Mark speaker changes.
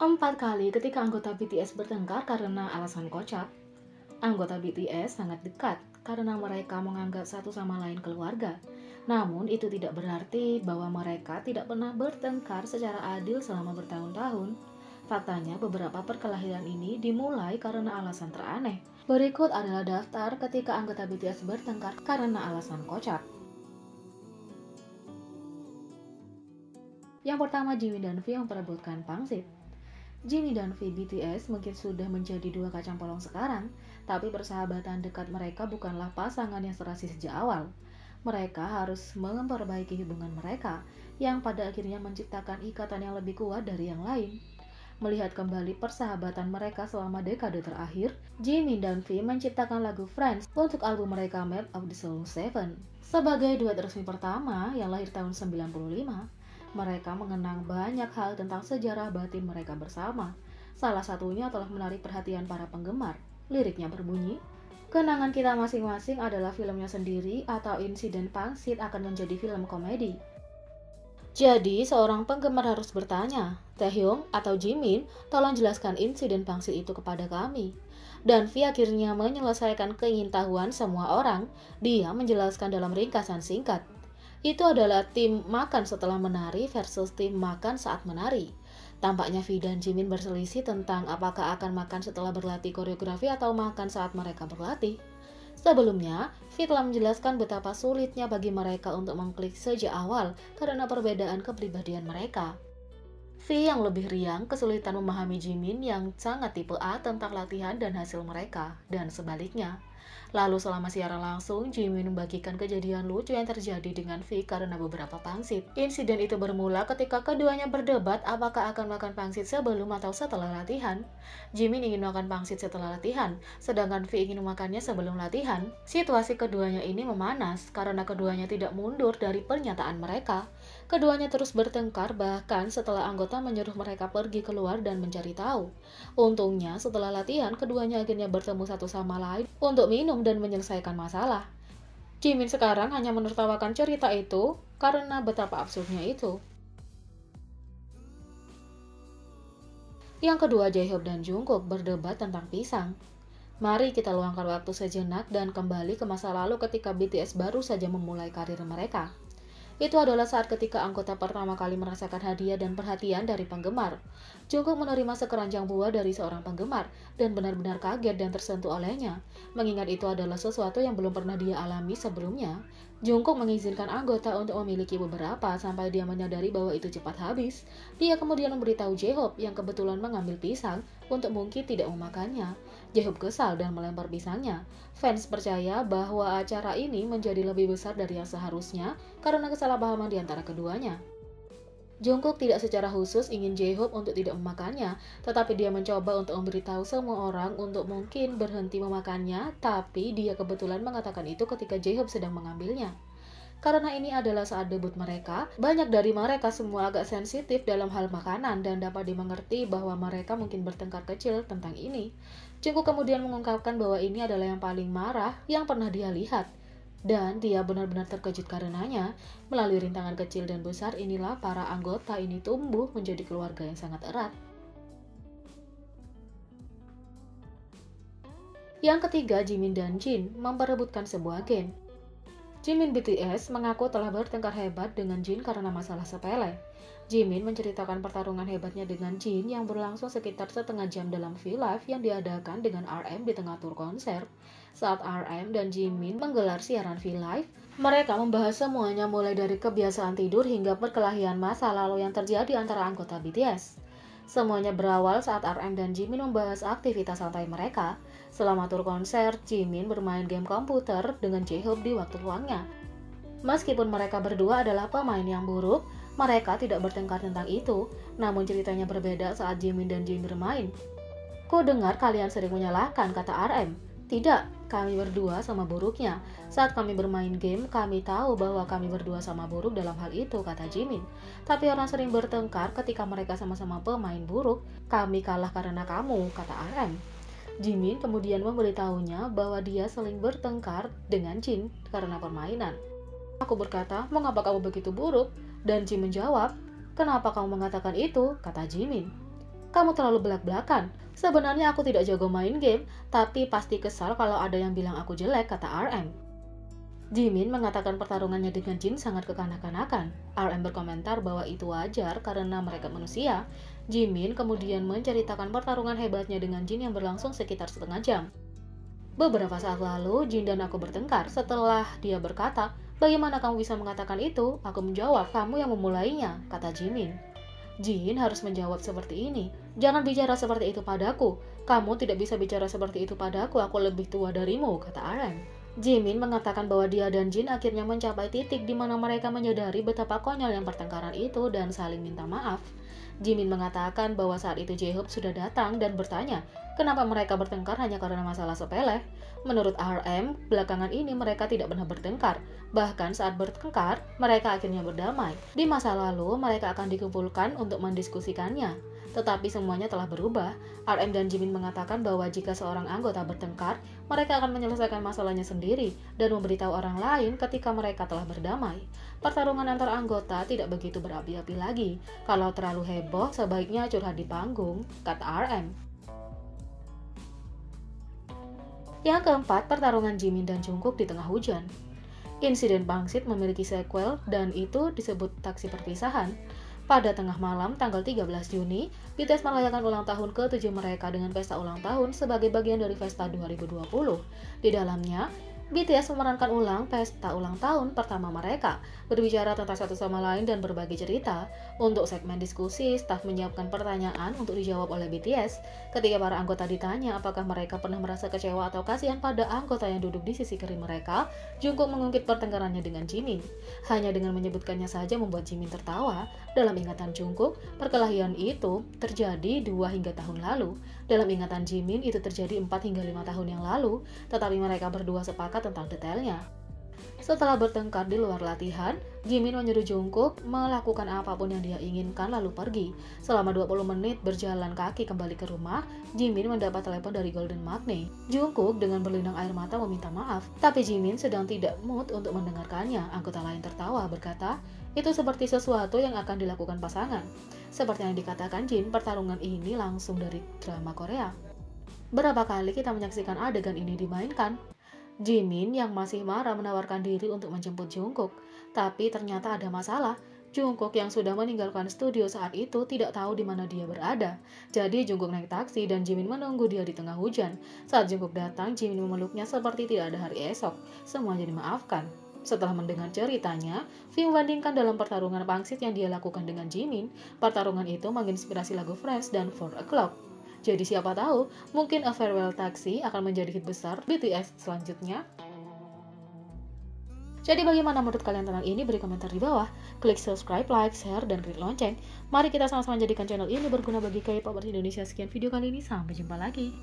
Speaker 1: 4 kali ketika anggota BTS bertengkar karena alasan kocak. Anggota BTS sangat dekat karena mereka menganggap satu sama lain keluarga. Namun itu tidak berarti bahwa mereka tidak pernah bertengkar secara adil selama bertahun-tahun. Faktanya beberapa perkelahian ini dimulai karena alasan teraneh. Berikut adalah daftar ketika anggota BTS bertengkar karena alasan kocak. Yang pertama, Jimin dan V memperebutkan pangsit. Jimin dan V BTS mungkin sudah menjadi dua kacang polong sekarang, tapi persahabatan dekat mereka bukanlah pasangan yang serasi sejak awal. Mereka harus memperbaiki hubungan mereka, yang pada akhirnya menciptakan ikatan yang lebih kuat dari yang lain. Melihat kembali persahabatan mereka selama dekade terakhir, Jimin dan V menciptakan lagu Friends untuk album mereka Map of the Soul 7. Sebagai duet resmi pertama yang lahir tahun 95, mereka mengenang banyak hal tentang sejarah batin mereka bersama. Salah satunya telah menarik perhatian para penggemar. Liriknya berbunyi, "Kenangan kita masing-masing adalah filmnya sendiri atau insiden pangsit akan menjadi film komedi." Jadi, seorang penggemar harus bertanya, Taehyung atau Jimin, tolong jelaskan insiden pangsit itu kepada kami. Dan V akhirnya menyelesaikan keingintahuan semua orang. Dia menjelaskan dalam ringkasan singkat. Itu adalah tim makan setelah menari versus tim makan saat menari. Tampaknya V dan Jimin berselisih tentang apakah akan makan setelah berlatih koreografi atau makan saat mereka berlatih. Sebelumnya, V telah menjelaskan betapa sulitnya bagi mereka untuk mengklik sejak awal karena perbedaan kepribadian mereka. V yang lebih riang kesulitan memahami Jimin yang sangat tipe A tentang latihan dan hasil mereka, dan sebaliknya. Lalu selama siaran langsung, Jimin membagikan kejadian lucu yang terjadi dengan V karena beberapa pangsit. Insiden itu bermula ketika keduanya berdebat apakah akan makan pangsit sebelum atau setelah latihan. Jimin ingin makan pangsit setelah latihan, sedangkan V ingin memakannya sebelum latihan. Situasi keduanya ini memanas karena keduanya tidak mundur dari pernyataan mereka. Keduanya terus bertengkar bahkan setelah anggota menyuruh mereka pergi keluar dan mencari tahu. Untungnya setelah latihan, keduanya akhirnya bertemu satu sama lain untuk minum dan menyelesaikan masalah. Jimin sekarang hanya menertawakan cerita itu karena betapa absurdnya itu. Yang kedua, J-Hope dan Jungkook berdebat tentang pisang. Mari kita luangkan waktu sejenak dan kembali ke masa lalu ketika BTS baru saja memulai karir mereka. Itu adalah saat ketika anggota pertama kali merasakan hadiah dan perhatian dari penggemar. Jungkook menerima sekeranjang buah dari seorang penggemar dan benar-benar kaget dan tersentuh olehnya, mengingat itu adalah sesuatu yang belum pernah dia alami sebelumnya. Jungkook mengizinkan anggota untuk memiliki beberapa sampai dia menyadari bahwa itu cepat habis. Dia kemudian memberitahu J-Hope yang kebetulan mengambil pisang untuk mungkin tidak memakannya. J-Hope kesal dan melempar pisangnya. Fans percaya bahwa acara ini menjadi lebih besar dari yang seharusnya karena kesalahpahaman di antara keduanya. Jungkook tidak secara khusus ingin J-Hope untuk tidak memakannya, tetapi dia mencoba untuk memberitahu semua orang untuk mungkin berhenti memakannya, tapi dia kebetulan mengatakan itu ketika J-Hope sedang mengambilnya. Karena ini adalah saat debut mereka, banyak dari mereka semua agak sensitif dalam hal makanan dan dapat dimengerti bahwa mereka mungkin bertengkar kecil tentang ini. Jungkook kemudian mengungkapkan bahwa ini adalah yang paling marah yang pernah dia lihat. Dan dia benar-benar terkejut karenanya. Melalui rintangan kecil dan besar inilah para anggota ini tumbuh menjadi keluarga yang sangat erat. Yang ketiga, Jimin dan Jin memperebutkan sebuah game. Jimin BTS mengaku telah bertengkar hebat dengan Jin karena masalah sepele. Jimin menceritakan pertarungan hebatnya dengan Jin yang berlangsung sekitar setengah jam dalam V-Live yang diadakan dengan RM di tengah tur konser. Saat RM dan Jimin menggelar siaran V-Live, mereka membahas semuanya mulai dari kebiasaan tidur hingga perkelahian masa lalu yang terjadi antara anggota BTS. Semuanya berawal saat RM dan Jimin membahas aktivitas santai mereka. Selama tur konser, Jimin bermain game komputer dengan J-Hope di waktu luangnya. Meskipun mereka berdua adalah pemain yang buruk, mereka tidak bertengkar tentang itu. Namun ceritanya berbeda saat Jimin dan Jin bermain. Ku dengar kalian sering menyalahkan, kata RM. Tidak, kami berdua sama buruknya. Saat kami bermain game, kami tahu bahwa kami berdua sama buruk dalam hal itu, kata Jimin. Tapi orang sering bertengkar ketika mereka sama-sama pemain buruk. Kami kalah karena kamu, kata RM. Jimin kemudian memberitahunya bahwa dia saling bertengkar dengan Jin karena permainan. Aku berkata, mengapa kamu begitu buruk? Dan Jin menjawab, kenapa kamu mengatakan itu? Kata Jimin. Kamu terlalu belak-belakan. Sebenarnya aku tidak jago main game, tapi pasti kesal kalau ada yang bilang aku jelek, kata RM. Jimin mengatakan pertarungannya dengan Jin sangat kekanak-kanakan. RM berkomentar bahwa itu wajar karena mereka manusia. Jimin kemudian menceritakan pertarungan hebatnya dengan Jin yang berlangsung sekitar setengah jam. Beberapa saat lalu, Jin dan aku bertengkar. Setelah dia berkata, "Bagaimana kamu bisa mengatakan itu?" Aku menjawab, "Kamu yang memulainya," kata Jimin. Jin harus menjawab seperti ini. "Jangan bicara seperti itu padaku. Kamu tidak bisa bicara seperti itu padaku, aku lebih tua darimu," kata RM. Jimin mengatakan bahwa dia dan Jin akhirnya mencapai titik di mana mereka menyadari betapa konyol yang pertengkaran itu dan saling minta maaf. Jimin mengatakan bahwa saat itu J-Hope sudah datang dan bertanya, kenapa mereka bertengkar hanya karena masalah sepele. Menurut RM, belakangan ini mereka tidak pernah bertengkar. Bahkan saat bertengkar, mereka akhirnya berdamai. Di masa lalu, mereka akan dikumpulkan untuk mendiskusikannya. Tetapi semuanya telah berubah. RM dan Jimin mengatakan bahwa jika seorang anggota bertengkar, mereka akan menyelesaikan masalahnya sendiri dan memberitahu orang lain ketika mereka telah berdamai. Pertarungan antar anggota tidak begitu berapi-api lagi. Kalau terlalu heboh, sebaiknya curhat di panggung, kata RM. Yang keempat, pertarungan Jimin dan Jungkook di tengah hujan. Insiden pangsit memiliki sequel dan itu disebut taksi perpisahan. Pada tengah malam tanggal 13 Juni, BTS merayakan ulang tahun ke-7 mereka dengan pesta ulang tahun sebagai bagian dari Festa 2020. Di dalamnya, BTS memerankan ulang pesta ulang tahun pertama mereka, berbicara tentang satu sama lain dan berbagi cerita. Untuk segmen diskusi, staf menyiapkan pertanyaan untuk dijawab oleh BTS. Ketika para anggota ditanya apakah mereka pernah merasa kecewa atau kasihan pada anggota yang duduk di sisi kiri mereka, Jungkook mengungkit pertengkarannya dengan Jimin. Hanya dengan menyebutkannya saja membuat Jimin tertawa. Dalam ingatan Jungkook, perkelahian itu terjadi 2 hingga tahun lalu. Dalam ingatan Jimin, itu terjadi 4 hingga 5 tahun yang lalu, tetapi mereka berdua sepakat tentang detailnya. Setelah bertengkar di luar latihan, Jimin menyuruh Jungkook melakukan apapun yang dia inginkan lalu pergi. Selama 20 menit berjalan kaki kembali ke rumah, Jimin mendapat telepon dari Golden Magne. Jungkook dengan berlinang air mata meminta maaf, tapi Jimin sedang tidak mood untuk mendengarkannya. Anggota lain tertawa berkata, itu seperti sesuatu yang akan dilakukan pasangan. Seperti yang dikatakan Jin, pertarungan ini langsung dari drama Korea. Berapa kali kita menyaksikan adegan ini dimainkan? Jimin yang masih marah menawarkan diri untuk menjemput Jungkook, tapi ternyata ada masalah. Jungkook yang sudah meninggalkan studio saat itu tidak tahu di mana dia berada. Jadi Jungkook naik taksi dan Jimin menunggu dia di tengah hujan. Saat Jungkook datang, Jimin memeluknya seperti tidak ada hari esok. Semuanya dimaafkan. Setelah mendengar ceritanya, V membandingkan dalam pertarungan pangsit yang dia lakukan dengan Jimin. Pertarungan itu menginspirasi lagu Fresh dan 4 O'Clock. Jadi siapa tahu, mungkin A Farewell Taxi akan menjadi hit besar BTS selanjutnya. Jadi bagaimana menurut kalian tentang ini? Beri komentar di bawah. Klik subscribe, like, share, dan klik lonceng. Mari kita sama-sama jadikan channel ini berguna bagi K-popers Indonesia. Sekian video kali ini, sampai jumpa lagi.